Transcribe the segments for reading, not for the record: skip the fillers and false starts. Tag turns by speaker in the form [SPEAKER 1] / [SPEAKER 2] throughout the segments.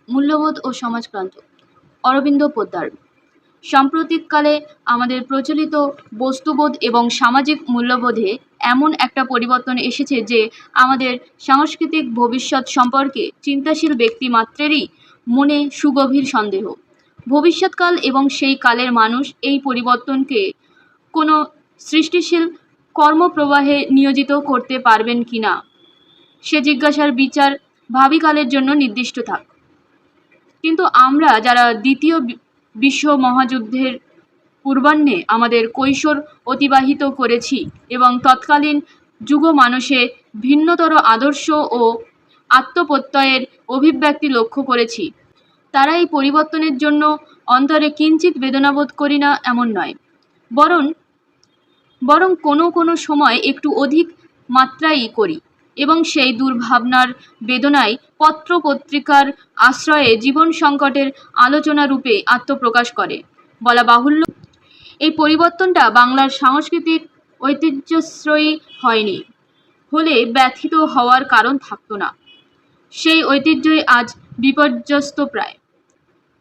[SPEAKER 1] মূল্যবোধ ও সমাজক্রান্ত। অরবিন্দ পোদ্দার। সাম্প্রতিককালে আমাদের প্রচলিত বস্তুবোধ এবং সামাজিক মূল্যবোধে এমন একটা পরিবর্তন এসেছে যে আমাদের সাংস্কৃতিক ভবিষ্যৎ সম্পর্কে চিন্তাশীল ব্যক্তি মাত্রেরই মনে সুগভীর সন্দেহ। ভবিষ্যৎকাল এবং সেই কালের মানুষ এই পরিবর্তনকে কোনো সৃষ্টিশীল কর্মপ্রবাহে নিয়োজিত করতে পারবেন কি না সে জিজ্ঞাসার বিচার ভাবিকালের জন্য নির্দিষ্ট থাক। কিন্তু আমরা যারা দ্বিতীয় বিশ্ব মহাযুদ্ধের পূর্বাহ্নে আমাদের কৈশোর অতিবাহিত করেছি এবং তৎকালীন যুগ মানুষে ভিন্নতর আদর্শ ও আত্মপ্রত্যয়ের অভিব্যক্তি লক্ষ্য করেছি, তারা এই পরিবর্তনের জন্য অন্তরে কিঞ্চিত বেদনাবোধ করি না এমন নয়, বরং কোনো কোনো সময় একটু অধিক মাত্রাই করি এবং সেই দুর্ভাবনার বেদনায় পত্র পত্রিকার আশ্রয়ে জীবন সংকটের আলোচনা রূপে আত্মপ্রকাশ করে। বলা বাহুল্য, এই পরিবর্তনটা বাংলার সাংস্কৃতিক ঐতিহ্যশ্রয়ী হয়নি হলে ব্যথিত হওয়ার কারণ থাকতো না। সেই ঐতিহ্যই আজ বিপর্যস্ত প্রায়।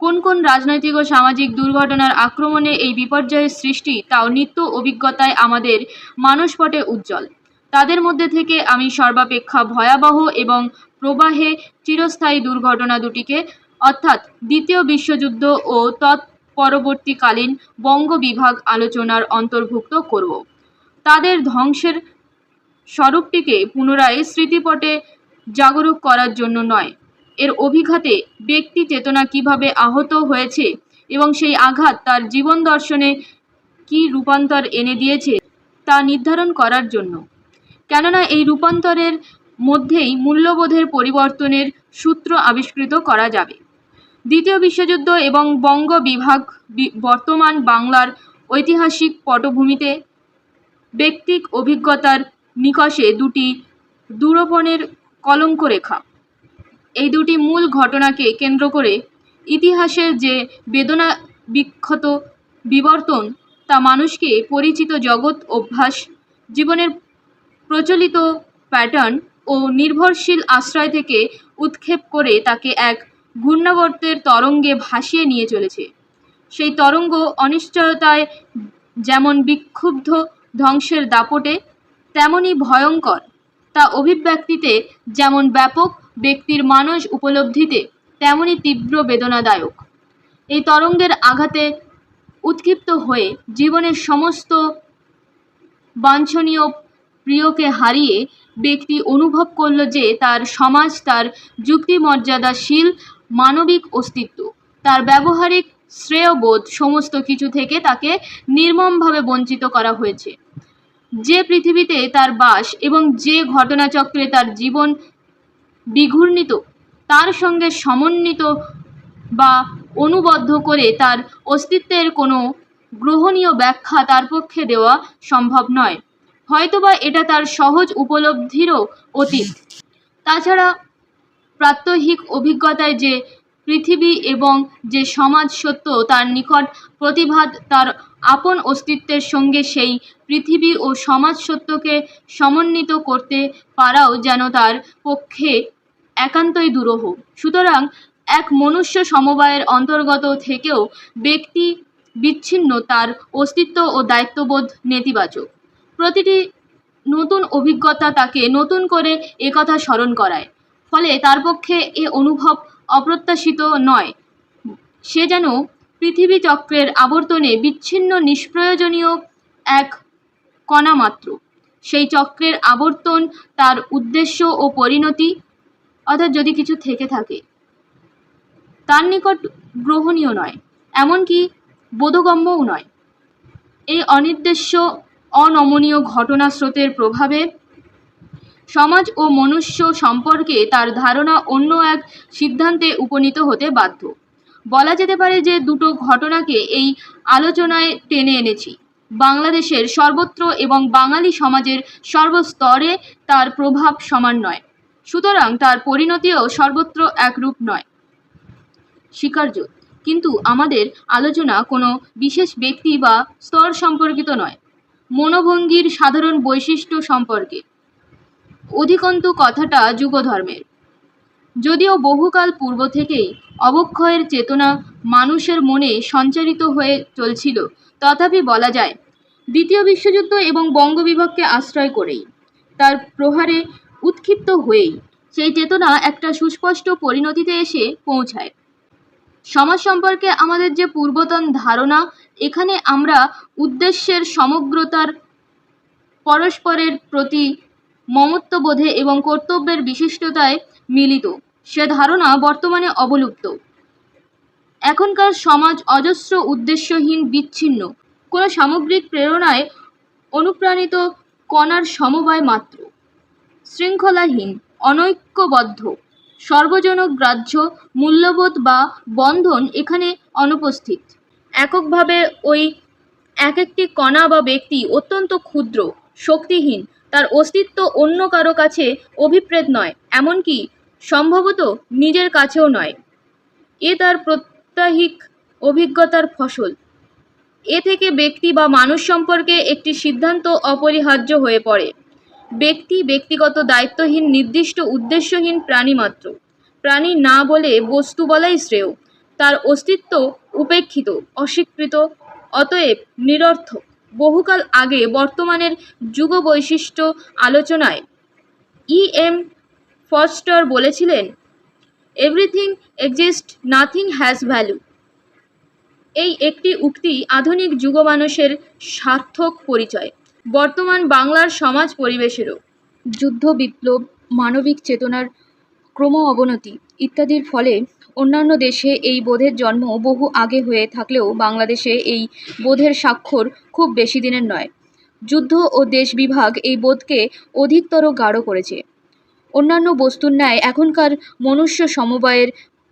[SPEAKER 1] কোন কোন রাজনৈতিক ও সামাজিক দুর্ঘটনার আক্রমণে এই বিপর্যয়ের সৃষ্টি তাও নিত্য অভিজ্ঞতায় আমাদের মানসপটে উজ্জ্বল। তাদের মধ্যে থেকে আমি সর্বাপেক্ষা ভয়াবহ এবং প্রবাহে চিরস্থায়ী দুর্ঘটনা দুটিকে অর্থাৎ দ্বিতীয় বিশ্বযুদ্ধ ও তৎপরবর্তীকালীন বঙ্গবিভাগ আলোচনার অন্তর্ভুক্ত করব। তাদের ধ্বংসের স্বরূপটিকে পুনরায় স্মৃতিপটে জাগরুক করার জন্য নয়, এর অভিঘাতে ব্যক্তি চেতনা কিভাবে আহত হয়েছে এবং সেই আঘাত তার জীবন দর্শনে কি রূপান্তর এনে দিয়েছে তা নির্ধারণ করার জন্য। কেননা এই রূপান্তরের মধ্যেই মূল্যবোধের পরিবর্তনের সূত্র আবিষ্কৃত করা যাবে। দ্বিতীয় বিশ্বযুদ্ধ এবং বঙ্গ বিভাগ বর্তমান বাংলার ঐতিহাসিক পটভূমিতে ব্যক্তিক অভিজ্ঞতার নিকষে দুটি দূরপনের কলঙ্ক রেখা। এই দুটি মূল ঘটনাকে কেন্দ্র করে ইতিহাসের যে বেদনা বিক্ষত বিবর্তন তা মানুষকে পরিচিত জগৎ অভ্যাস, জীবনের প্রচলিত প্যাটার্ন ও নির্ভরশীল আশ্রয় থেকে উৎক্ষেপ করে তাকে এক ঘূর্ণাবর্তের তরঙ্গে ভাসিয়ে নিয়ে চলেছে। সেই তরঙ্গ অনিশ্চয়তায় যেমন বিক্ষুব্ধ, ধ্বংসের দাপটে তেমনই ভয়ঙ্কর, তা অভিব্যক্তিতে যেমন ব্যাপক, ব্যক্তির মানস উপলব্ধিতে তেমনই তীব্র বেদনাদায়ক। এই তরঙ্গের আঘাতে উৎক্ষিপ্ত হয়ে জীবনের সমস্ত বাঞ্ছনীয় প্রিয়কে হারিয়ে ব্যক্তি অনুভব করল যে তার সমাজ, তার যুক্তিমর্যাদাশীল মানবিক অস্তিত্ব, তার ব্যবহারিক শ্রেয়বোধ সমস্ত কিছু থেকে তাকে নির্মমভাবে বঞ্চিত করা হয়েছে। যে পৃথিবীতে তার বাস এবং যে ঘটনাচক্রে তার জীবন বিঘূর্ণিত, তার সঙ্গে সমন্বিত বা অনুবদ্ধ করে তার অস্তিত্বের কোনো গ্রহণীয় ব্যাখ্যা তার পক্ষে দেওয়া সম্ভব নয়। হয়তোবা এটা তার সহজ উপলব্ধিরও অতীত। তাছাড়া প্রাত্যহিক অভিজ্ঞতায় যে পৃথিবী এবং যে সমাজ সত্য তার নিকট প্রতিভাত, তার আপন অস্তিত্বের সঙ্গে সেই পৃথিবী ও সমাজ সত্যকে সমন্বিত করতে পারাও যেন তার পক্ষে একান্তই দুরূহ। সুতরাং এক মনুষ্য সমবায়ের অন্তর্গত থেকেও ব্যক্তি বিচ্ছিন্ন, তার অস্তিত্ব ও দায়িত্ববোধ নেতিবাচক। প্রতিটি নতুন অভিজ্ঞতা তাকে নতুন করে একথা স্মরণ করায়, ফলে তার পক্ষে এ অনুভব অপ্রত্যাশিত নয়। সে যেন পৃথিবী চক্রের আবর্তনে বিচ্ছিন্ন নিষ্প্রয়োজনীয় এক কণা মাত্র। সেই চক্রের আবর্তন তার উদ্দেশ্য ও পরিণতি, অর্থাৎ যদি কিছু থেকে থাকে, তার নিকট গ্রহণীয় নয়, এমনকি বোধগম্যও নয়। এই অনির্দেশ্য অনমনীয় ঘটনা স্রোতের প্রভাবে সমাজ ও মনুষ্য সম্পর্কে তার ধারণা অন্য এক সিদ্ধান্তে উপনীত হতে বাধ্য। বলা যেতে পারে যে দুটো ঘটনাকে এই আলোচনায় টেনে এনেছি। বাংলাদেশের সর্বত্র এবং বাঙালি সমাজের সর্বস্তরে তার প্রভাব সমান নয়, সুতরাং তার পরিণতিও সর্বত্র একরূপ নয়, স্বীকার্য। কিন্তু আমাদের আলোচনা কোনো বিশেষ ব্যক্তি বা স্তর সম্পর্কিত নয়, মনোভঙ্গির সাধারণ বৈশিষ্ট্য সম্পর্কে। অধিকন্তু কথাটা যুগধর্মের। যদিও বহুকাল পূর্ব থেকেই অবক্ষয়ের চেতনা মানুষের মনে সঞ্চারিত হয়ে চলছিল, তথাপি বলা যায় দ্বিতীয় বিশ্বযুদ্ধ এবং বঙ্গবিভাগকে আশ্রয় করেই, তার প্রহারে উৎক্ষিপ্ত হয়েই সেই চেতনা একটা সুস্পষ্ট পরিণতিতে এসে পৌঁছায়। সমাজ সম্পর্কে আমাদের যে পূর্বতন ধারণা, এখানে আমরা উদ্দেশ্যের সমগ্রতার, পরস্পরের প্রতি মমত্ববোধে এবং কর্তব্যের বিশিষ্টতায় মিলিত, সে ধারণা বর্তমানে অবলুপ্ত। এখনকার সমাজ অজস্র উদ্দেশ্যহীন, বিচ্ছিন্ন, কোনো সামগ্রিক প্রেরণায় অনুপ্রাণিত কণার সমবায় মাত্র, শৃঙ্খলাহীন, অনৈক্যবদ্ধ, সর্বজনগ্রাহ্য মূল্যবোধ বা বন্ধন এখানে অনুপস্থিত। এককভাবে ওই এক একটি কণা বা ব্যক্তি অত্যন্ত ক্ষুদ্র, শক্তিহীন, তার অস্তিত্ব অন্য কারো কাছে অভিপ্রেত নয়, এমনকি সম্ভবত নিজের কাছেও নয়। এ তার প্রাত্যহিক অভিজ্ঞতার ফসল। এ থেকে ব্যক্তি বা মানুষ সম্পর্কে একটি সিদ্ধান্ত অপরিহার্য হয়ে পড়ে। ব্যক্তি ব্যক্তিগত, দায়িত্বহীন, নির্দিষ্ট উদ্দেশ্যহীন প্রাণী মাত্র। প্রাণী না বলে বস্তু বলাই শ্রেয়। তার অস্তিত্ব উপেক্ষিত, অস্বীকৃত, অতএব নিরর্থক। বহুকাল আগে বর্তমানের যুগ বৈশিষ্ট্য আলোচনায় E.M. ফস্টার বলেছিলেন, everything exist, nothing has value. এই একটি উক্তি আধুনিক যুগ মানুষের সার্থক পরিচয়, বর্তমান বাংলার সমাজ পরিবেশেরও। যুদ্ধ, বিপ্লব, মানবিক চেতনার ক্রম অবনতি ইত্যাদির ফলে অন্যান্য দেশে এই বোধের জন্ম বহু আগে হয়ে থাকলেও বাংলাদেশে এই বোধের স্বাক্ষর খুব বেশি দিনের নয়। যুদ্ধ ও দেশ বিভাগ এই বোধকে অধিকতর গাঢ় করেছে। অন্যান্য বস্তুর ন্যায় এখনকার মনুষ্য সমবায়ের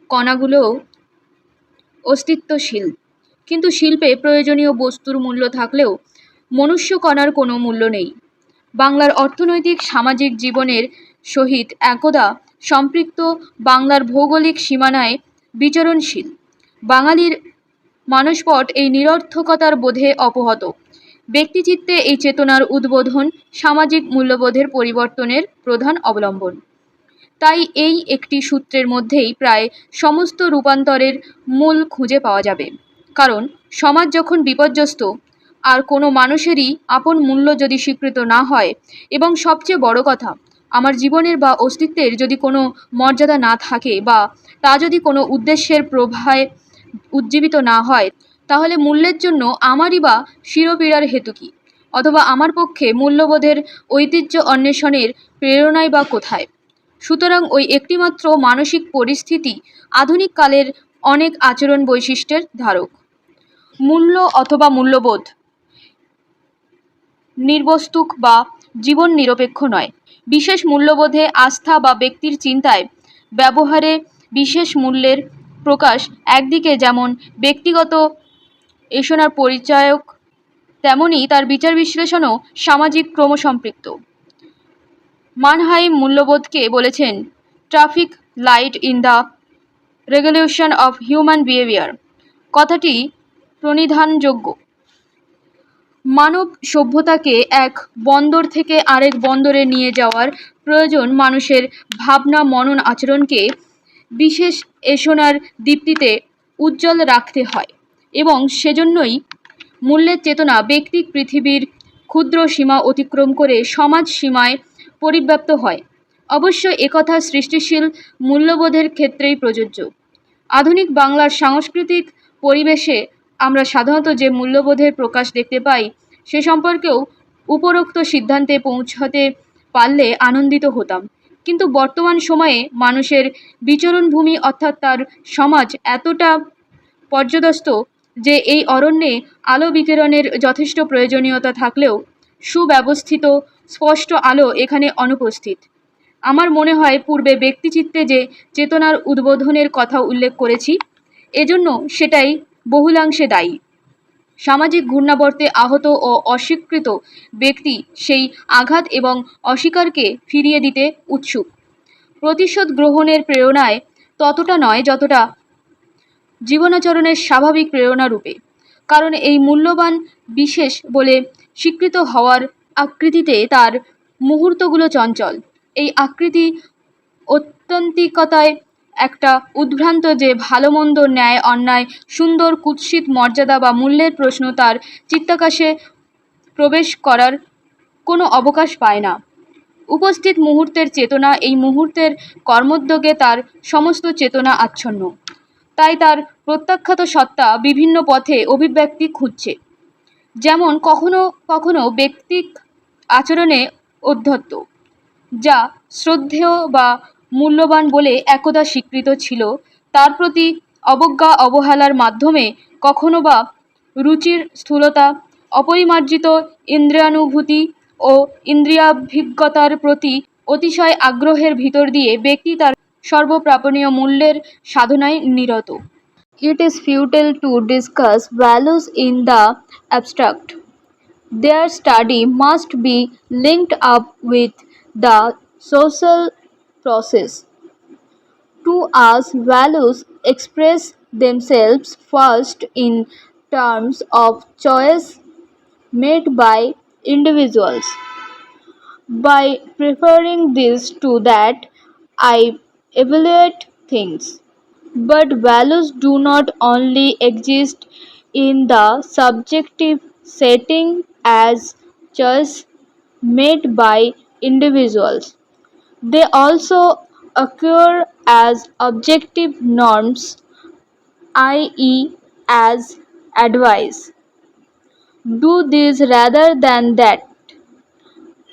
[SPEAKER 1] কণাগুলোও অস্তিত্বশীল, কিন্তু শিল্পে প্রয়োজনীয় বস্তুর মূল্য থাকলেও মনুষ্য কণার কোনো মূল্য নেই। বাংলার অর্থনৈতিক সামাজিক জীবনের সহিত একদা সম্পৃক্ত, বাংলার ভৌগোলিক সীমানায় বিচরণশীল বাঙালির মানসপট এই নিরর্থকতার বোধে অপহত। ব্যক্তিচিত্তে এই চেতনার উদ্বোধন সামাজিক মূল্যবোধের পরিবর্তনের প্রধান অবলম্বন। তাই এই একটি সূত্রের মধ্যেই প্রায় সমস্ত রূপান্তরের মূল খুঁজে পাওয়া যাবে। কারণ সমাজ যখন বিপর্যস্ত, আর কোনো মানুষেরই আপন মূল্য যদি স্বীকৃত না হয়, এবং সবচেয়ে বড় কথা, আমার জীবনের বা অস্তিত্বের যদি কোনো মর্যাদা না থাকে, বা তা যদি কোনো উদ্দেশ্যের প্রভায় উজ্জীবিত না হয়, তাহলে মূল্যের জন্য আমারই বা শিরোপীড়ার হেতু কী? অথবা আমার পক্ষে মূল্যবোধের ঐতিহ্য অন্বেষণের প্রেরণাই বা কোথায়? সুতরাং ওই একটিমাত্র মানসিক পরিস্থিতি আধুনিক কালের অনেক আচরণ বৈশিষ্ট্যের ধারক। মূল্য অথবা মূল্যবোধ নির্বস্তুক বা জীবন নিরপেক্ষ নয়। বিশেষ মূল্যবোধে আস্থা বা ব্যক্তির চিন্তায় ব্যবহারে বিশেষ মূল্যের প্রকাশ একদিকে যেমন ব্যক্তিগত এসনার পরিচায়ক, তেমনি তার বিচার বিশ্লেষণও সামাজিক ক্রমসম্পৃক্ত। মানহাইম মূল্যবোধকে বলেছেন traffic light in the regulation of human behaviour. কথাটি প্রণিধানযোগ্য। মানব সভ্যতাকে এক বন্দর থেকে আরেক বন্দরে নিয়ে যাওয়ার প্রয়োজন মানুষের ভাবনা, মনন, আচরণকে বিশেষ এসনার দীপ্তিতে উজ্জ্বল রাখতে হয়, এবং সেজন্যই মূল্যের চেতনা ব্যক্তিক পৃথিবীর ক্ষুদ্র সীমা অতিক্রম করে সমাজ সীমায় পরিব্যাপ্ত হয়। অবশ্য একথা সৃষ্টিশীল মূল্যবোধের ক্ষেত্রেই প্রযোজ্য। আধুনিক বাংলার সাংস্কৃতিক পরিবেশে আমরা সাধারণত যে মূল্যবোধের প্রকাশ দেখতে পাই, সে সম্পর্কেও উপরোক্ত সিদ্ধান্তে পৌঁছাতে পারলে আনন্দিত হতাম। কিন্তু বর্তমান সময়ে মানুষের বিচরণভূমি অর্থাৎ তার সমাজ এতটা পর্যদস্ত যে এই অরণ্যে আলো বিকিরণের যথেষ্ট প্রয়োজনীয়তা থাকলেও সুব্যবস্থিত স্পষ্ট আলো এখানে অনুপস্থিত। আমার মনে হয় পূর্বে ব্যক্তিচিত্তে যে চেতনার উদ্বোধনের কথা উল্লেখ করেছি, এজন্য সেটাই বহুলাংশে দায়ী। সামাজিক ঘূর্ণাবর্তে আহত ও অস্বীকৃত ব্যক্তি সেই আঘাত এবং অস্বীকারকে ফিরিয়ে দিতে উৎসুক। প্রতিশোধ গ্রহণের প্রেরণায় ততটা নয় যতটা জীবনাচরণের স্বাভাবিক প্রেরণা রূপে। কারণ এই মূল্যবান বিশেষ বলে স্বীকৃত হওয়ার আকৃতিতে তার মুহূর্তগুলো চঞ্চল। এই আকৃতি ঐকান্তিকতায় একটা উদ্ভ্রান্ত যে ভালো মন্দ, ন্যায় অন্যায়, সুন্দর কুৎসিত, মর্যাদা বা মূল্যের প্রশ্ন তার চিত্তাকাশে প্রবেশ করার কোনো অবকাশ পায় না। উপস্থিত মুহূর্তের চেতনা, এই মুহূর্তের কর্মোদ্যোগে তার সমস্ত চেতনা আচ্ছন্ন। তাই তার প্রত্যাখ্যাত সত্তা বিভিন্ন পথে অভিব্যক্তি খুঁজছে, যেমন কখনো কখনো ব্যক্তিক আচরণে উদ্ধত, যা শ্রদ্ধেয় বা মূল্যবান বলে একদা স্বীকৃত ছিল, তার প্রতি অবজ্ঞা অবহেলার মাধ্যমে, কখনো বা রুচির স্থূলতা, অপরিমার্জিত ইন্দ্রিয়ানুভূতি ও ইন্দ্রিয়াভিজ্ঞতার প্রতি অতিশয় আগ্রহের ভিতর দিয়ে ব্যক্তি তার সর্বপ্রাপণীয় মূল্যের সাধনায় নিরত। It is futile to discuss values in the abstract. Their study must be linked up with the social process. To us, values express themselves first in terms of choice made by individuals. By preferring this to that, I evaluate things. But values do not only exist in the subjective setting as choice made by individuals. They also occur as objective norms, i.e., as advice. Do this rather than that.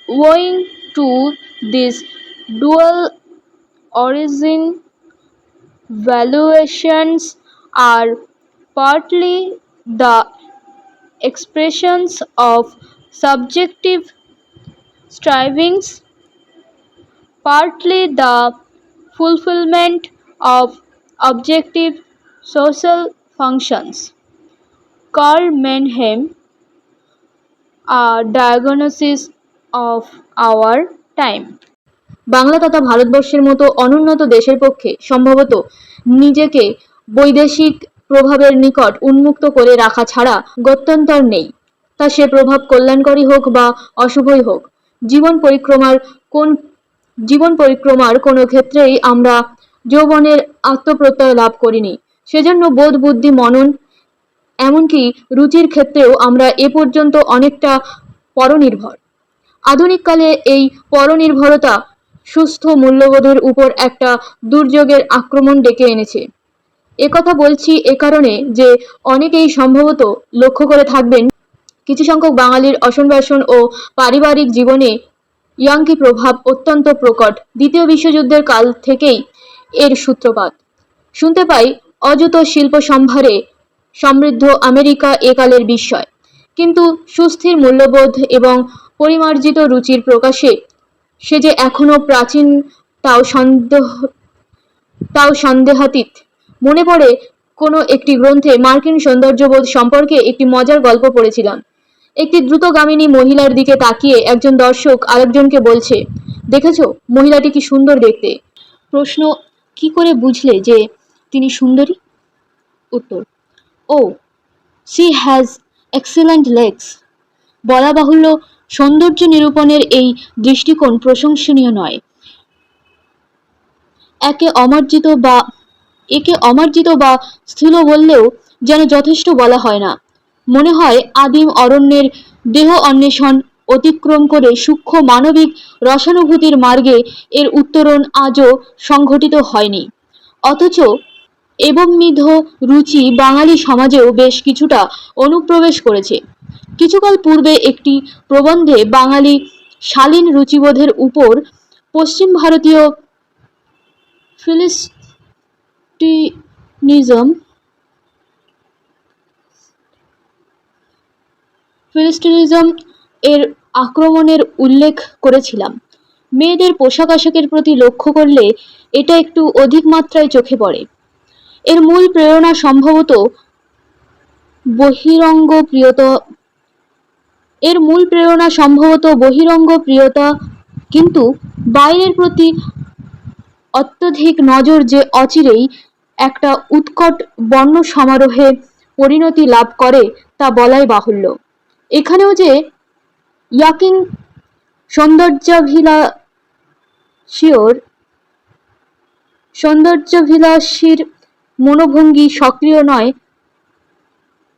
[SPEAKER 1] Owing to this dual origin, valuations are partly the expressions of subjective strivings, partly the fulfillment of objective social functions. Carl Mannheim, A Diagnosis of Our Time. Bangla তথা ভারতবর্ষের মতো অনুন্নত দেশের পক্ষে সম্ভবত নিজেকে বৈদেশিক প্রভাবের নিকট উন্মুক্ত করে রাখা ছাড়া গত্যন্তর নেই। তা সে প্রভাব কল্যাণকরী হোক বা অশুভই হোক, জীবন পরিক্রমার কোনো ক্ষেত্রেই আমরা যৌবনের আত্মপ্রত্যয় লাভ করিনি। সেজন্য বোধ, বুদ্ধি, মনন, এমনকি রুচির ক্ষেত্রেও আমরা এ পর্যন্ত অনেকটা পরনির্ভর। আধুনিককালে এই পরনির্ভরতা সুস্থ মূল্যবোধের উপর একটা দুর্যোগের আক্রমণ ডেকে এনেছে। একথা বলছি এ কারণে যে অনেকেই সম্ভবত লক্ষ্য করে থাকবেন, কিছু সংখ্যক বাঙালির অসন-বাসন ও পারিবারিক জীবনে ইয়াঙ্কি প্রভাব অত্যন্ত প্রকট। দ্বিতীয় বিশ্বযুদ্ধের কাল থেকেই এর সূত্রপাত। শুনতে পাই অযুত শিল্প সম্ভারে সমৃদ্ধ আমেরিকা একালের বিস্ময়। কিন্তু সুস্থির মূল্যবোধ এবং পরিমার্জিত রুচির প্রকাশে সে যে এখনো প্রাচীন তাও সন্দেহাতীত। মনে পড়ে কোনো একটি গ্রন্থে মার্কিন সৌন্দর্যবোধ সম্পর্কে একটি মজার গল্প পড়েছিলাম। একটি দ্রুতগামিনী মহিলার দিকে তাকিয়ে একজন দর্শক আরেকজনকে বলছে, দেখেছো মহিলাটি কি সুন্দর দেখতে? প্রশ্ন, কি করে বুঝলে যে তিনি সুন্দরী? উত্তর, ও, she has excellent legs. বলা বাহুল্য, সৌন্দর্য নিরূপণের এই দৃষ্টিকোণ প্রশংসনীয় নয়। একে অমার্জিত বা স্থূল বললেও যেন যথেষ্ট বলা হয় না। মনে হয় আদিম অরণ্যের দেহ অন্বেষণ অতিক্রম করে সূক্ষ্ম মানবিক রসানুভূতির মার্গে এর উত্তরণ আজও সংঘটিত হয়নি। অথচ এবম্বিধ রুচি বাঙালি সমাজেও বেশ কিছুটা অনুপ্রবেশ করেছে। কিছুকাল পূর্বে একটি প্রবন্ধে বাঙালি শালীন রুচিবোধের উপর পশ্চিম ভারতীয় ফিলিস্টিনিজম এর আক্রমণের উল্লেখ করেছিলাম। মেয়েদের পোশাক আশাকের প্রতি লক্ষ্য করলে এটা একটু অধিক মাত্রায় চোখে পড়ে। এর মূল প্রেরণা সম্ভবত বহিরঙ্গ প্রিয়তা, কিন্তু বাইরের প্রতি অত্যধিক নজর যে অচিরেই একটা উৎকট বর্ণ সমারোহে পরিণতি লাভ করে তা বলাই বাহুল্য। এখানেও যে ইয়াকিং সৌন্দর্যাভিলাষীর সৌন্দর্যাভিলাষীর মনোভঙ্গি সক্রিয় নয়,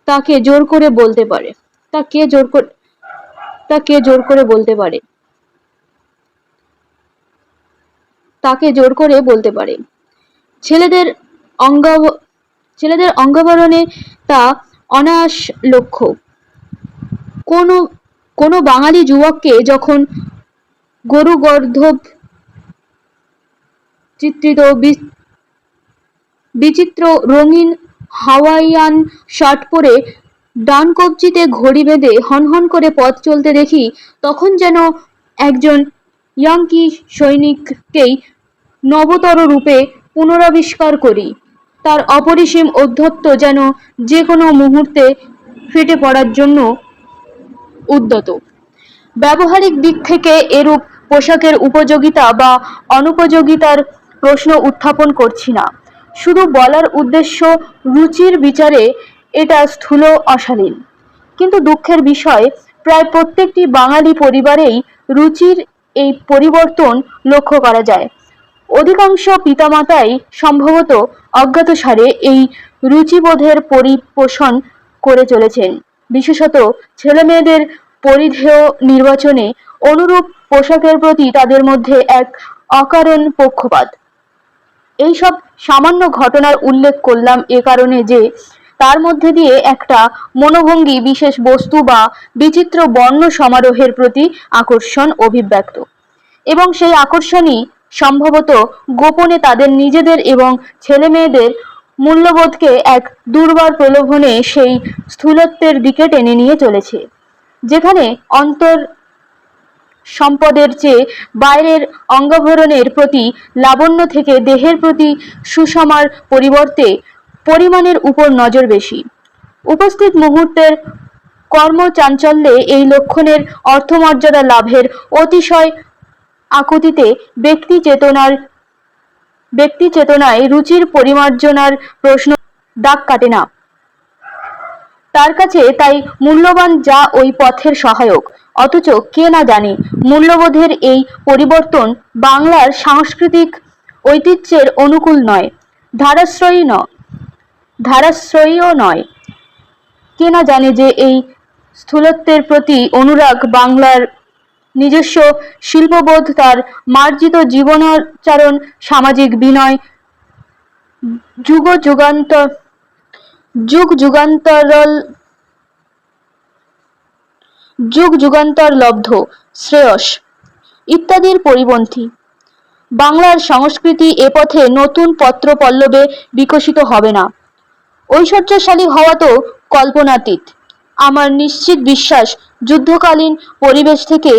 [SPEAKER 1] তাকে জোর করে বলতে পারে। তাকে জোর করে বলতে পারে। ছেলেদের অঙ্গাভরণে তা অনায়াস লক্ষ্য। কোনো বাঙালি যুবককে যখন গরুগর্ধব চিত্রিত বিচিত্র রঙিন হাওয়াইয়ান শার্ট পরে ডান কবজিতে ঘড়ি বেঁধে হনহন করে পথ চলতে দেখি, তখন যেন একজন ইয়াঙ্কি সৈনিককেই নবতর রূপে পুনরাবিষ্কার করি। তার অপরিসীম ঔদ্ধত্য যেন যে কোনো মুহূর্তে ফেটে পড়ার জন্য উদ্যত। ব্যবহারিক দিক থেকে এরূপ পোশাকের উপযোগিতা বা অনুপযোগিতার প্রশ্ন উত্থাপন করছি না, শুধু বলার উদ্দেশ্য, রুচির বিচারে এটা স্থূল অশালীন। কিন্তু দুঃখের বিষয়, প্রায় প্রত্যেকটি বাঙালি পরিবারেই রুচির এই পরিবর্তন লক্ষ্য করা যায়। অধিকাংশ পিতামাতাই সম্ভবত অজ্ঞাতসারে এই রুচিবোধের পরিপোষণ করে চলেছেন। বিশেষত ছেলেমেয়েদের পরিধেয় নির্বাচনে অনুরূপ পোশাকের প্রতি তাদের মধ্যে এক অকারণ পক্ষপাত। এইসব সামান্য ঘটনার উল্লেখ করলাম এ কারণে যে, তার মধ্যে দিয়ে একটা মনোভঙ্গি বিশেষ বস্তু বা বিচিত্র বর্ণ সমারোহের প্রতি আকর্ষণ অভিব্যক্ত, এবং সেই আকর্ষণই সম্ভবত গোপনে তাদের নিজেদের এবং ছেলেমেয়েদের মূল্যবোধকে এক দুর্বার প্রলোভনে সেই স্থূলত্বের দিকে টেনে নিয়ে চলেছে, যেখানে অন্তর সম্পদের চেয়ে বাইরের অঙ্গাভরণের প্রতি লাবণ্য থেকে দেহের প্রতি সুষমার পরিবর্তে পরিমাণের উপর নজর বেশি। উপস্থিত মুহূর্তের কর্মচাঞ্চল্যে এই লক্ষণের অর্থমর্যাদা লাভের অতিশয় আকুতিতে ব্যক্তি চেতনায় রুচির পরিমার্জনার প্রশ্ন দাগ কাটে না। তার কাছে তাই মূল্যবান যা ওই পথের সহায়ক। অথচ কে না জানে মূল্যবোধের এই পরিবর্তন বাংলার সাংস্কৃতিক ঐতিহ্যের অনুকূল নয়, ধারাশ্রয়ীও নয়। কে না জানে যে এই স্থূলত্বের প্রতি অনুরাগ বাংলার নিজস্ব শিল্পবোধ, তার মার্জিত জীবনাচরণ, সামাজিক বিনয় যুগ যুগান্তর লব্ধ শ্রেয়স ইত্যাদির পরিপন্থী। বাংলার সংস্কৃতি এ পথে নতুন পত্র পল্লবে বিকশিত হবে না। ঐশ্বর্যশালী হওয়া তো কল্পনাতীত। আমার নিশ্চিত বিশ্বাস, যুদ্ধকালীন পরিবেশ থেকে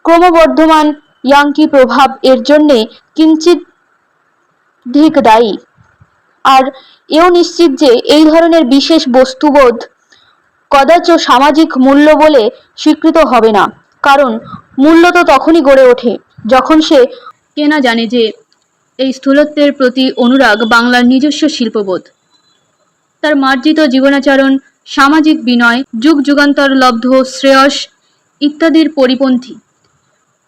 [SPEAKER 1] ক্রমবর্ধমান ইয়াঙ্কি প্রভাব এর জন্যে কিঞ্চিদধিক দায়ী। আর এও নিশ্চিত যে এই ধরনের বিশেষ বস্তুবোধ কদাচ সামাজিক মূল্য বলে স্বীকৃত হবে না, কারণ মূল্য তো তখনই গড়ে ওঠে যখন সে, কে না জানে যে এই স্থূলত্বের প্রতি অনুরাগ বাংলার নিজস্ব শিল্পবোধ, তার মার্জিত জীবনাচরণ, সামাজিক বিনয়, যুগ যুগান্তর লব্ধ শ্রেয়স ইত্যাদির পরিপন্থী।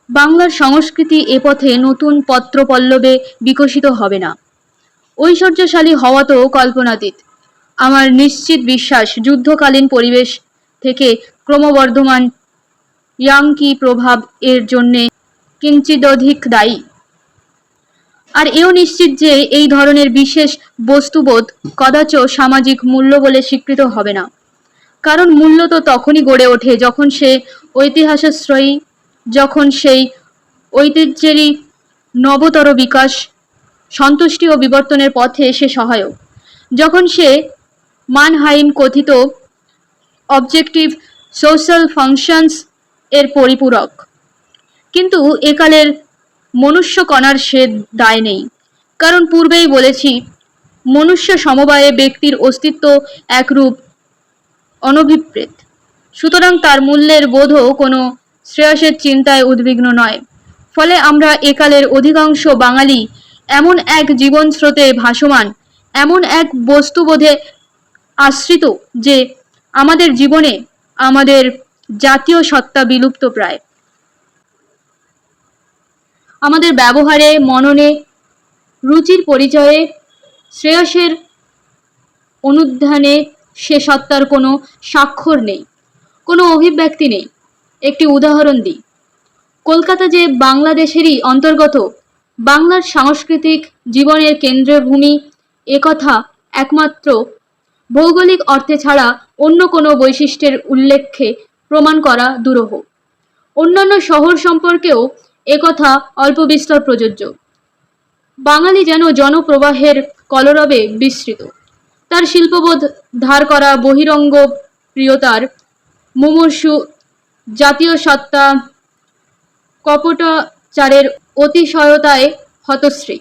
[SPEAKER 1] বাংলার সংস্কৃতি এ পথে নতুন পত্র পল্লবে বিকশিত হবে না। ঐশ্বর্যশালী হওয়া তো কল্পনাতীত। আমার নিশ্চিত বিশ্বাস, যুদ্ধকালীন পরিবেশ থেকে ক্রমবর্ধমান ইয়াঙ্কি প্রভাব এর জন্যে কিঞ্চিদধিক দায়ী। আর এও নিশ্চিত যে এই ধরনের বিশেষ বস্তুবোধ কদাচ সামাজিক মূল্য বলে স্বীকৃত হবে না, কারণ মূল্য তো তখনই গড়ে ওঠে যখন সে ঐতিহাসাশ্রয়ী, যখন সেই ঐতিহ্যেরই নবতর বিকাশ, সন্তুষ্টি ও বিবর্তনের পথে সে সহায়ক, যখন সে মানহাইম কথিত অবজেক্টিভ সোশ্যাল ফাংশনস এর পরিপূরক। কিন্তু একালের মনুষ্যকণার সে দায় নেই, কারণ পূর্বেই বলেছি, মনুষ্য সমবায়ে ব্যক্তির অস্তিত্ব একরূপ অনভিপ্রেত। সুতরাং তার মূল্যের বোধও কোনো শ্রেয়সের চিন্তায় উদ্বিগ্ন নয়। ফলে আমরা একালের অধিকাংশ বাঙালি এমন এক জীবন স্রোতে ভাসমান, এমন এক বস্তুবোধে আশ্রিত যে আমাদের জীবনে আমাদের জাতীয় সত্তা বিলুপ্ত প্রায়। আমাদের ব্যবহারে, মননে রুচির পরিচয়ে, শ্রেয়সের অনুধ্যানে সে সত্তার কোনো স্বাক্ষর নেই, কোনো অভিব্যক্তি নেই। একটি উদাহরণ দিই। কলকাতা যে বাংলাদেশেরই অন্তর্গত, বাংলার সাংস্কৃতিক জীবনের কেন্দ্রভূমি, একথা একমাত্র ভৌগোলিক অর্থে ছাড়া অন্য কোনো বৈশিষ্ট্যের উল্লেখে প্রমাণ করা দুরূহ। অন্যান্য শহর সম্পর্কেও একথা অল্প বিস্তর প্রযোজ্য। বাঙালি যেন জনপ্রবাহের কলরবে বিস্তৃত। তার শিল্পবোধ ধার করা, বহিরঙ্গ প্রিয়তার মুমূর্ষু, জাতীয় সত্তা কপটাচারের অতিশয়তায় হতশ্রী।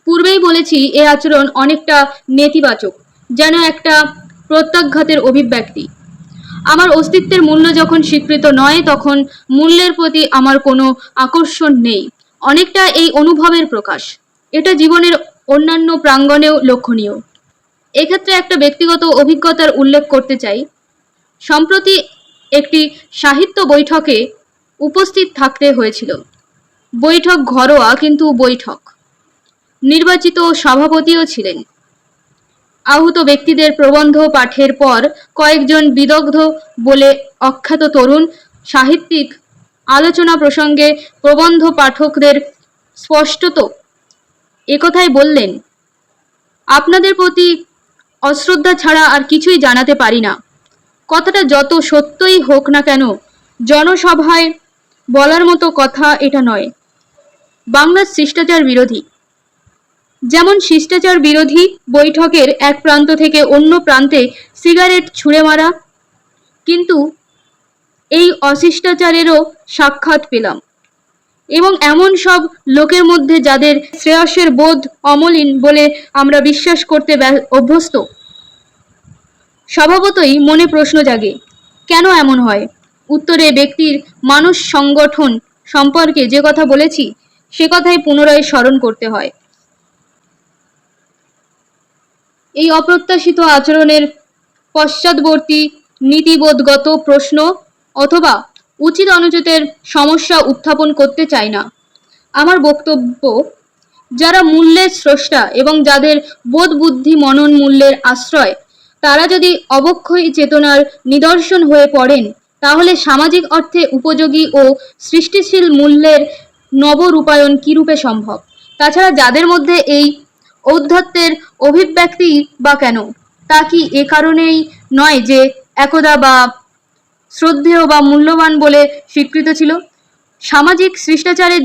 [SPEAKER 1] পূর্বেই বলেছি, এ আচরণ অনেকটা নেতিবাচক, যেন একটা প্রত্যাঘাতের অভিব্যক্তি। আমার অস্তিত্বের মূল্য যখন স্বীকৃত নয়, তখন মূল্যের প্রতি আমার কোনো আকর্ষণ নেই, অনেকটা এই অনুভবের প্রকাশ। এটা জীবনের অন্যান্য প্রাঙ্গণেও লক্ষণীয়। এক্ষেত্রে একটা ব্যক্তিগত অভিজ্ঞতার উল্লেখ করতে চাই। সম্প্রতি একটি সাহিত্য বৈঠকে উপস্থিত থাকতে হয়েছিল। বৈঠক ঘরোয়া, কিন্তু বৈঠক। নির্বাচিত সভাপতিও ছিলেন। আহত ব্যক্তিদের প্রবন্ধ পাঠের পর কয়েকজন বিদগ্ধ বলে অখ্যাত তরুণ সাহিত্যিক আলোচনা প্রসঙ্গে প্রবন্ধ পাঠকদের স্পষ্টত একথাই বললেন, আপনাদের প্রতি অশ্রদ্ধা ছাড়া আর কিছুই জানাতে পারি না। কথাটা যত সত্যই হোক না কেন, জনসভায় বলার মতো কথা এটা নয়। বাংলার শিষ্টাচার বিরোধী। যেমন শিষ্টাচার বিরোধী বৈঠকের এক প্রান্ত থেকে অন্য প্রান্তে সিগারেট ছুঁড়ে মারা, কিন্তু এই অশিষ্টাচারেরও সাক্ষাৎ পেলাম, এবং এমন সব লোকের মধ্যে যাদের শ্রেয়সের বোধ অমলিন বলে আমরা বিশ্বাস করতে অভ্যস্ত। স্বভাবতই মনে প্রশ্ন জাগে, কেন এমন হয়? উত্তরে ব্যক্তির মানুষ সংগঠন সম্পর্কে যে কথা বলেছি, সে কথাই পুনরায় স্মরণ করতে হয়। এই অপ্রত্যাশিত আচরণের পশ্চাৎবর্তী নীতিবোধগত প্রশ্ন অথবা উচিত অনুচিতের সমস্যা উত্থাপন করতে চাই না। আমার বক্তব্য, যারা মূল্যের স্রষ্টা এবং যাদের বোধ বুদ্ধি মনন মূল্যের আশ্রয়, তারা যদি অবক্ষয়ী চেতনার নিদর্শন হয়ে পড়েন, তাহলে সামাজিক অর্থে উপযোগী ও সৃষ্টিশীল মূল্যের নবরূপায়ণ কিরূপে সম্ভব? তাছাড়া যাদের মধ্যে এই ঔদ্ধত্যের অভিব্যক্তি বা কেন, তা কি এ কারণেই নয় যে একদা বা শ্রদ্ধেয় বা মূল্যবান বলে স্বীকৃত ছিল? সামাজিক শিষ্টাচারে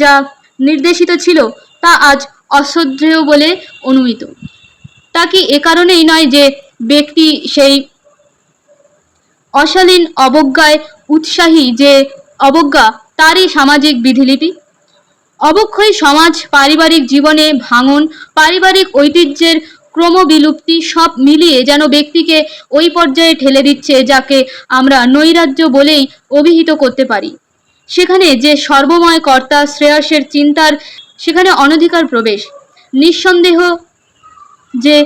[SPEAKER 1] যা নির্দেশিত ছিল, তা আজ অশ্রদ্ধেয় বলে অনুমিত। তা কি এ কারণেই নয় যে ব্যক্তি সেই অশালীন অবজ্ঞায় উৎসাহী যে অবজ্ঞা তারই সামাজিক বিধিলিপি? অবক্ষয়ী সমাজ, পারিবারিক জীবনে ভাঙন, পারিবারিক ঐতিহ্যের ক্রমবিলুপ্তি সব মিলিয়ে যেন ব্যক্তিকে ওই পর্যায়ে ঠেলে দিচ্ছে যাকে আমরা নৈরাজ্য বলেই অভিহিত করতে পারি। সেখানে যে সর্বময় কর্তা শ্রেয়সের চিন্তার, সেখানে অনধিকার প্রবেশ। নিঃসন্দেহ যে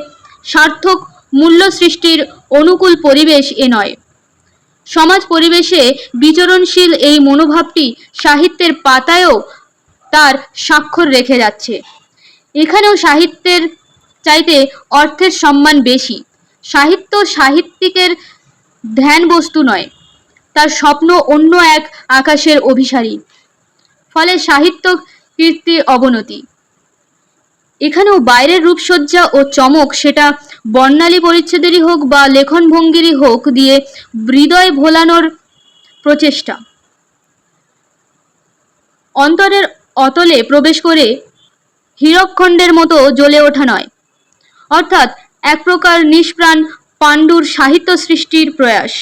[SPEAKER 1] সার্থক মূল্য সৃষ্টির অনুকূল পরিবেশ এ নয়। সমাজ পরিবেশে বিচরণশীল এই মনোভাবটি সাহিত্যের পাতায়ও তার স্বাক্ষর রেখে যাচ্ছে। এখানেও সাহিত্যের চাইতে অর্থের সম্মান বেশি। সাহিত্য সাহিত্যিকের ধ্যান বস্তু নয়, তার স্বপ্ন অন্য এক আকাশের অভিসারী। ফলে সাহিত্য কীর্তির অবনতি। এখানেও বাইরের রূপসজ্জা ও চমক, সেটা বর্ণালী পরিচ্ছেদেরই হোক বা লেখন ভঙ্গিরই হোক, দিয়ে হৃদয় ভোলানোর প্রচেষ্টা। অন্তরের অতলে প্রবেশ করে হীরকখণ্ডের মতো জ্বলে ওঠা নয়। অর্থাৎ এক প্রকার নিষ্প্রাণ পাণ্ডুর সাহিত্য সৃষ্টির প্রয়াস,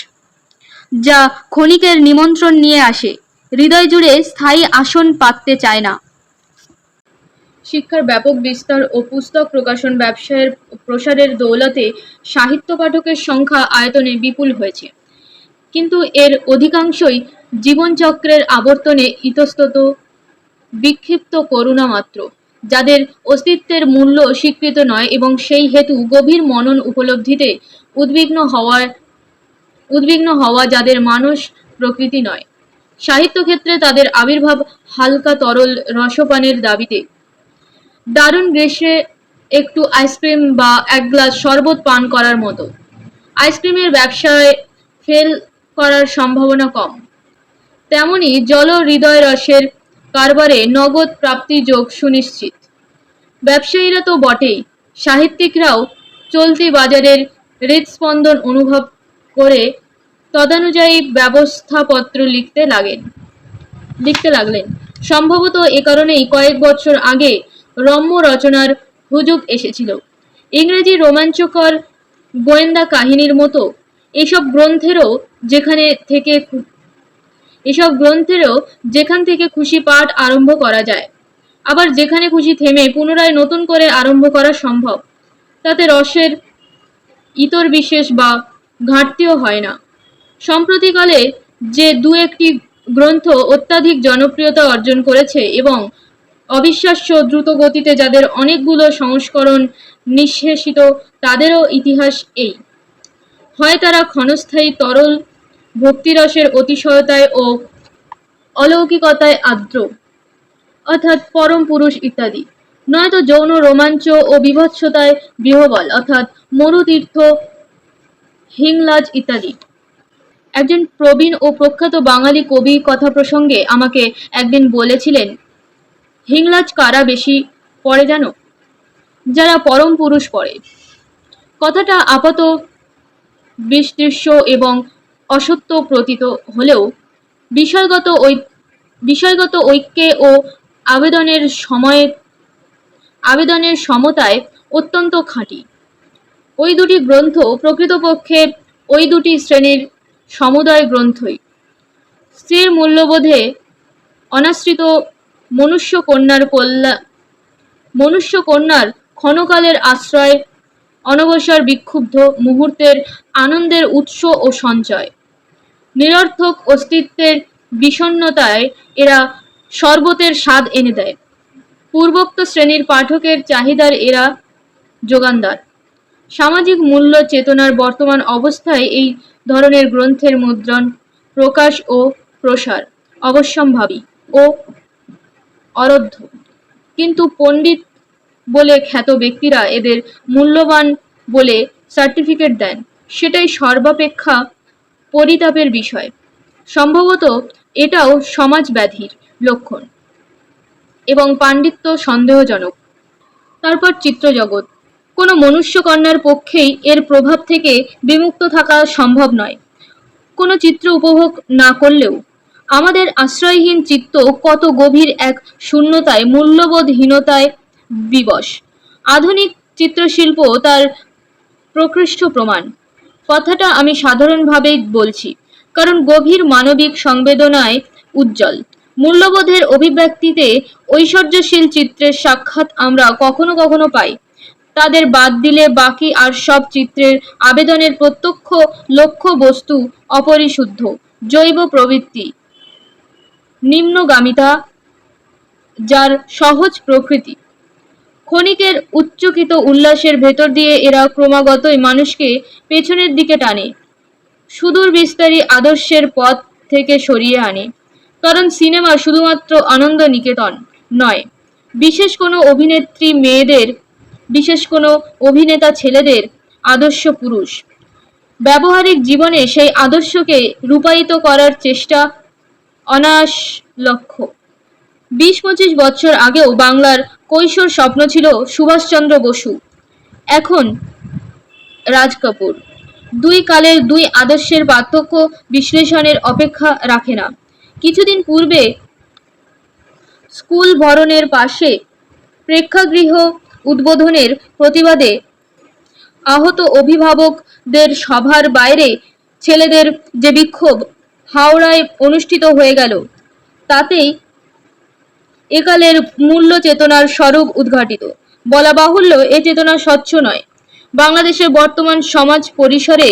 [SPEAKER 1] যা ক্ষণিকের নিমন্ত্রণ নিয়ে আসে, হৃদয় জুড়ে স্থায়ী আসন পাততে চায় না। শিক্ষার ব্যাপক বিস্তার ও পুস্তক প্রকাশন ব্যবসায়ের প্রসারের দৌলতে সাহিত্য পাঠকের সংখ্যা আয়তনে বিপুল হয়েছে, কিন্তু এর অধিকাংশই জীবনচক্রের আবর্তনে ইতস্তত বিক্ষিপ্ত করুণা মাত্র, যাদের অস্তিত্বের মূল্য স্বীকৃত নয় এবং সেই হেতু গভীর মনন উপলব্ধিতে উদ্বিগ্ন হওয়া যাদের মানস প্রকৃতি নয়। সাহিত্যক্ষেত্রে তাদের আবির্ভাব হালকা তরল রসপানের দাবিতে। দারুণ গ্রীষ্মে একটু আইসক্রিম বা এক গ্লাস শরবত পান করার মতো। আইসক্রিমের ব্যবসায় ফেল করার সম্ভাবনা কম, তেমনি জল হৃদয় রসের কারবারে নগদ প্রাপ্তিযোগ সুনিশ্চিত। ব্যবসায়ীরা তো বটেই, সাহিত্যিকরাও চলতি বাজারের হৃদস্পন্দন অনুভব করে তদানুযায়ী ব্যবস্থাপত্র লিখতে লাগলেন। সম্ভবত এ কারণেই কয়েক বছর আগে রম্য রচনার হুজুগ এসেছিল। ইংরেজি রোমাঞ্চকর গোয়েন্দা কাহিনীর মতো এসব গ্রন্থেরও যেখান থেকে খুশি পাঠ আরম্ভ করা যায়, আবার যেখানে খুশি থেমে পুনরায় নতুন করে আরম্ভ করা সম্ভব। তাতে রসের ইতর বিশেষ বা ঘাটতিও হয় না। সম্প্রতিকালে যে দু একটি গ্রন্থ অত্যাধিক জনপ্রিয়তা অর্জন করেছে এবং অবিশ্বাস্য দ্রুত গতিতে যাদের অনেকগুলো সংস্করণ নিঃশেষিত, তাদেরও ইতিহাস এই। হয় তারা ক্ষণস্থায়ী তরল ভক্তিরসের অতিশয়তায় ও অলৌকিকতায় আর্দ্র, অর্থাৎ পরম পুরুষ ইত্যাদি, নয়তো যৌন রোমাঞ্চ ও বিভৎসতায় বিহ্বল, অর্থাৎ মরুতীর্থ, হিংলাজ ইত্যাদি। একজন প্রবীণ ও প্রখ্যাত বাঙালি কবি কথা প্রসঙ্গে আমাকে একদিন বলেছিলেন, হিংলাজ কারা বেশি পড়ে জানো? যারা পরম পুরুষ পড়ে। কথাটা আপাত বিদৃশ্য এবং অসত্য প্রতীত হলেও বিষয়গত ঐক্যে ও আবেদনের সমতায় অত্যন্ত খাঁটি। ওই দুটি গ্রন্থ প্রকৃতপক্ষে ওই দুটি শ্রেণীর সমুদয় গ্রন্থই। স্ত্রীর মূল্যবোধে অনাশ্রিত মনুষ্য কন্যার ক্ষণকালের আশ্রয়, অনবসর বিক্ষুব্ধ মুহূর্তের আনন্দের উৎস ও সঞ্চয়, নিরর্থক অস্তিত্বের বিষণ্ণতায় এরা শরবতের স্বাদ এনে দেয়। পূর্বোক্ত শ্রেণীর পাঠকের চাহিদার এরা যোগানদার। সামাজিক মূল্য চেতনার বর্তমান অবস্থায় এই ধরনের গ্রন্থের মুদ্রণ, প্রকাশ ও প্রসার অবশ্যম্ভাবী ও অরধ্য, কিন্তু পণ্ডিত বলে খ্যাত ব্যক্তিরা এদের মূল্যবান বলে সার্টিফিকেট দেন, সেটাই সর্বাপেক্ষা পরিতাপের বিষয়। সম্ভবত এটাও সমাজ ব্যাধির লক্ষণ এবং পাণ্ডিত্য সন্দেহজনক। তারপর চিত্রজগৎ। কোনো মনুষ্যকন্যার পক্ষেই এর প্রভাব থেকে বিমুক্ত থাকা সম্ভব নয়। কোনো চিত্র উপভোগ না করলেও আমাদের আশ্রয়হীন চিত্ত কত গভীর এক শূন্যতায়, মূল্যবোধহীনতায় বিবশ। আধুনিক চিত্রশিল্প তার প্রকৃষ্ট প্রমাণ। কথাটা আমি সাধারণভাবেই বলছি, কারণ গভীর মানবিক সংবেদনায় উজ্জ্বল মূল্যবোধের অভিব্যক্তিতে ঐশ্বর্যশীল চিত্রের সাক্ষাৎ আমরা কখনো কখনো পাই। তাদের বাদ দিলে বাকি আর সব চিত্রের আবেদনের প্রত্যক্ষ লক্ষ্য বস্তু অপরিশুদ্ধ, জৈব প্রবৃত্তি, নিম্নগামিতা, যার সহজ প্রকৃতি। ক্ষণিকের উচ্চকিত উল্লাসের ভেতর দিয়ে এরা ক্রমাগতই মানুষকে পেছনের দিকে টানে, সুদূর বিস্তারী আদর্শের পথ থেকে সরিয়ে আনে। কারণ সিনেমা শুধুমাত্র আনন্দ নিকেতন নয়, বিশেষ কোনো অভিনেত্রী মেয়েদের, বিশেষ কোনো অভিনেতা ছেলেদের আদর্শ পুরুষ। ব্যবহারিক জীবনে সেই আদর্শকে রূপায়িত করার চেষ্টা অনায়াস লক্ষ্য। 20-25 বছর আগেও বাংলার কৈশোর স্বপ্ন ছিল সুভাষচন্দ্র বসু, এখন রাজ কাপুর। দুই কালের দুই আদর্শের পার্থক্য বিশ্লেষণের অপেক্ষা রাখে না। কিছুদিন পূর্বে স্কুল ভবনের পাশে প্রেক্ষাগৃহ উদ্বোধনের প্রতিবাদে আহত অভিভাবকদের সভার বাইরে ছেলেদের যে বিক্ষোভ হাওড়ায় অনুষ্ঠিত হয়ে গেল, তাতেই একালের মূল্য চেতনার স্বরূপ উদ্ঘাটিত। বলা বাহুল্য, এ চেতনা স্বচ্ছ নয়। বাংলাদেশের বর্তমান সমাজ পরিসরে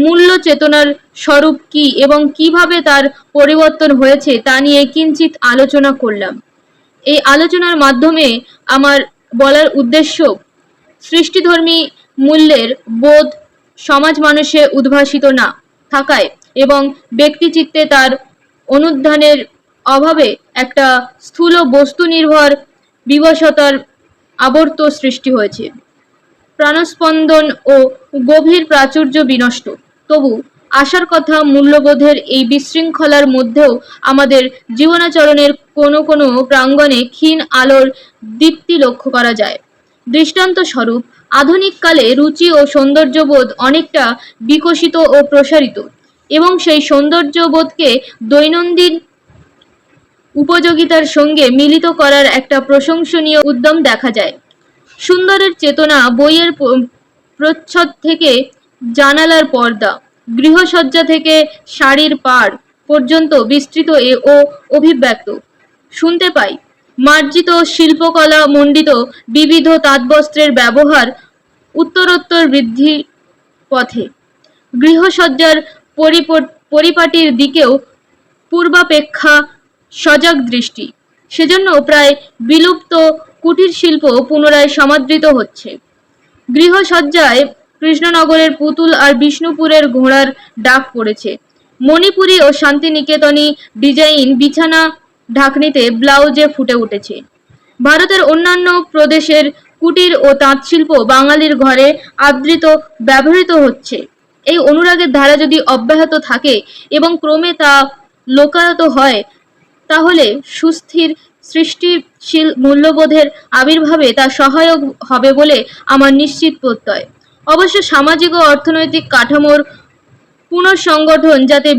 [SPEAKER 1] মূল্য চেতনার স্বরূপ কি এবং কিভাবে তার পরিবর্তন হয়েছে তা নিয়ে কিঞ্চিত আলোচনা করলাম। এই আলোচনার মাধ্যমে আমার বলার উদ্দেশ্য, সৃষ্টিধর্মী মূল্যের বোধ সমাজ মানুষে উদ্ভাসিত না থাকায় এবং ব্যক্তিচিত্তে তার অনুধানের অভাবে একটা স্থূল বস্তু নির্ভর বিবশতার আবর্ত সৃষ্টি হয়েছে। প্রাণস্পন্দন ও গভীর প্রাচুর্য বিনষ্ট। তবু আশার কথা, মূল্যবোধের এই বিশৃঙ্খলার মধ্যেও আমাদের জীবনাচরণের কোনো কোনো প্রাঙ্গণে ক্ষীণ আলোর দীপ্তি লক্ষ্য করা যায়। দৃষ্টান্ত স্বরূপ, আধুনিক কালে রুচি ও সৌন্দর্যবোধ অনেকটা বিকশিত ও প্রসারিত, এবং সেই সৌন্দর্যবোধকে দৈনন্দিন উপযোগিতার সঙ্গে মিলিত করার একটা প্রশংসনীয় উদ্যম দেখা যায়। সুন্দরের চেতনা বইয়ের প্রচ্ছদ থেকে জানালার পর্দা, গৃহসজ্জা থেকে শাড়ির পাড় পর্যন্ত বিস্তৃত ও অভিব্যক্ত। শুনতে পাই, মার্জিত শিল্পকলা মণ্ডিত বিবিধ তাঁতবস্ত্রের ব্যবহার উত্তরোত্তর বৃদ্ধি পথে। গৃহসজ্জার পরিপাটির দিকেও পূর্বাপেক্ষা সজাগ দৃষ্টি। সেজন্য প্রায় বিলুপ্ত কুটির শিল্প পুনরায় সমাদৃত হচ্ছে। গৃহসজ্জায় কৃষ্ণনগরের পুতুল আর বিষ্ণুপুরের ঘোড়ার ডাক পড়েছে। মণিপুরী ও শান্তিনিকেতনী ডিজাইন বিছানা ঢাকনিতে ব্লাউজে ফুটে উঠেছে। ভারতের অন্যান্য প্রদেশের কুটির ও তাঁতশিল্প বাঙালির ঘরে আদৃত ব্যবহৃত হচ্ছে। এই অনুরাগের ধারা যদি অব্যাহত থাকে এবং ক্রমে তা লোকায়ত হয়, তাহলে সুস্থির সৃষ্টিশীল মূল্যবোধের আবির্ভাবে তা সহায়ক হবে বলে আমার নিশ্চিত প্রত্যয়। অবশ্য সামাজিক ও অর্থনৈতিক কাঠামোর পুনঃসংগঠন যাতে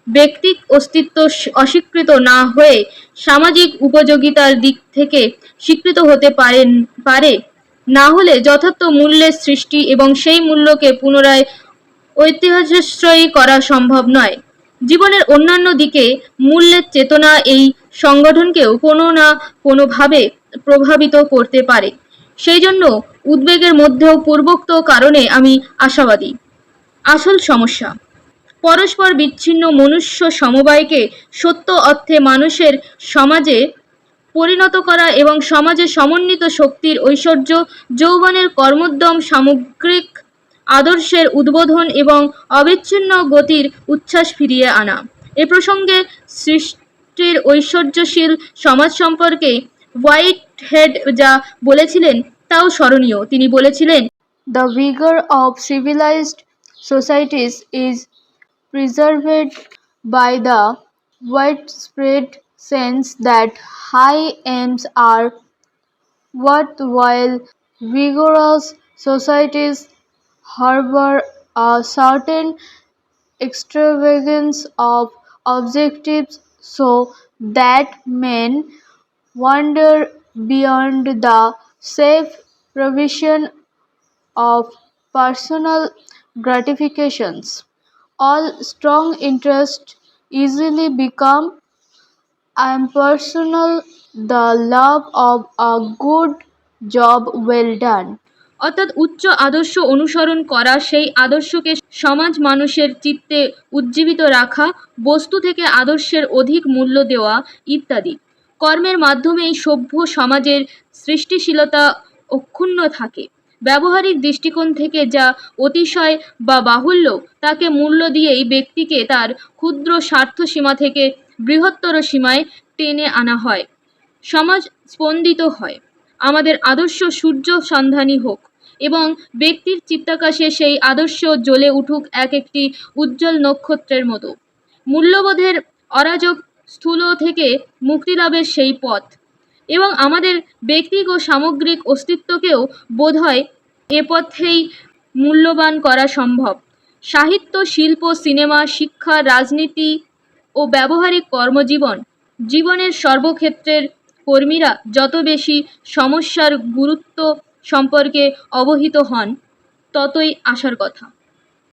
[SPEAKER 1] ব্যক্তিক অস্তিত্ব অস্বীকৃত না হয়ে সামাজিক উপযোগিতার দিক থেকে স্বীকৃত হতে পারে, না হলে যথার্থ মূল্যের সৃষ্টি এবং সেই মূল্যকে পুনরায় ঐতিহ্যশ্রয়ী করা সম্ভব নয়। জীবনের অন্যান্য দিকে মূল্যের চেতনা এই সংগঠনকেও কোনো না কোনোভাবে প্রভাবিত করতে পারে। সেই জন্য উদ্বেগের মধ্যেও পূর্বোক্ত কারণে আমি আশাবাদী। আসল সমস্যা, পরস্পর বিচ্ছিন্ন মনুষ্য সমবায়কে সত্য অর্থে মানুষের সমাজে পরিণত করা এবং সমাজে সমন্বিত শক্তির ঐশ্বর্য, যৌবনের কর্মোদ্যম, সামগ্রিক আদর্শের উদ্বোধন এবং অবিচ্ছিন্ন গতির উচ্ছ্বাস ফিরিয়ে আনা। এ প্রসঙ্গে সৃষ্টির ঐশ্বর্যশীল সমাজ সম্পর্কে হোয়াইটহেড যা বলেছিলেন তাও স্মরণীয়। তিনি বলেছিলেন, "The vigor of civilized societies is preserved by the widespread sense that high aims are worthwhile. Vigorous societies harbor a certain extravagance of objectives so that men wander beyond the safe provision of personal gratifications. All strong interests easily become impersonal. The love of a good job well done." অর্থাৎ উচ্চ আদর্শ অনুসরণ করা, সেই আদর্শকে সমাজ মানুষের চিত্তে উজ্জীবিত রাখা, বস্তু থেকে আদর্শের অধিক মূল্য দেওয়া ইত্যাদি কর্মের মাধ্যমেই সভ্য সমাজের সৃষ্টিশীলতা অক্ষুণ্ণ থাকে। ব্যবহারিক দৃষ্টিকোণ থেকে যা অতিশয় বা বাহুল্য, তাকে মূল্য দিয়েই ব্যক্তিকে তার ক্ষুদ্র স্বার্থ সীমা থেকে বৃহত্তর সীমায় টেনে আনা হয়, সমাজ স্পন্দিত হয়। আমাদের আদর্শ সূর্য সন্ধানী হোক এবং ব্যক্তির চিত্তাকাশে সেই আদর্শ জ্বলে উঠুক একটি উজ্জ্বল নক্ষত্রের মতো। মূল্যবোধের অরাজক স্থূল থেকে মুক্তিলাভের সেই পথ, এবং আমাদের ব্যক্তিক ও সামগ্রিক অস্তিত্বকেও বোধহয় এ পথেই মূল্যবান করা সম্ভব। সাহিত্য, শিল্প, সিনেমা, শিক্ষা, রাজনীতি ও ব্যবহারিক কর্মজীবন, জীবনের সর্বক্ষেত্রের কর্মীরা যত বেশি সমস্যার গুরুত্ব সম্পর্কে অবহিত হন, ততই আশার কথা।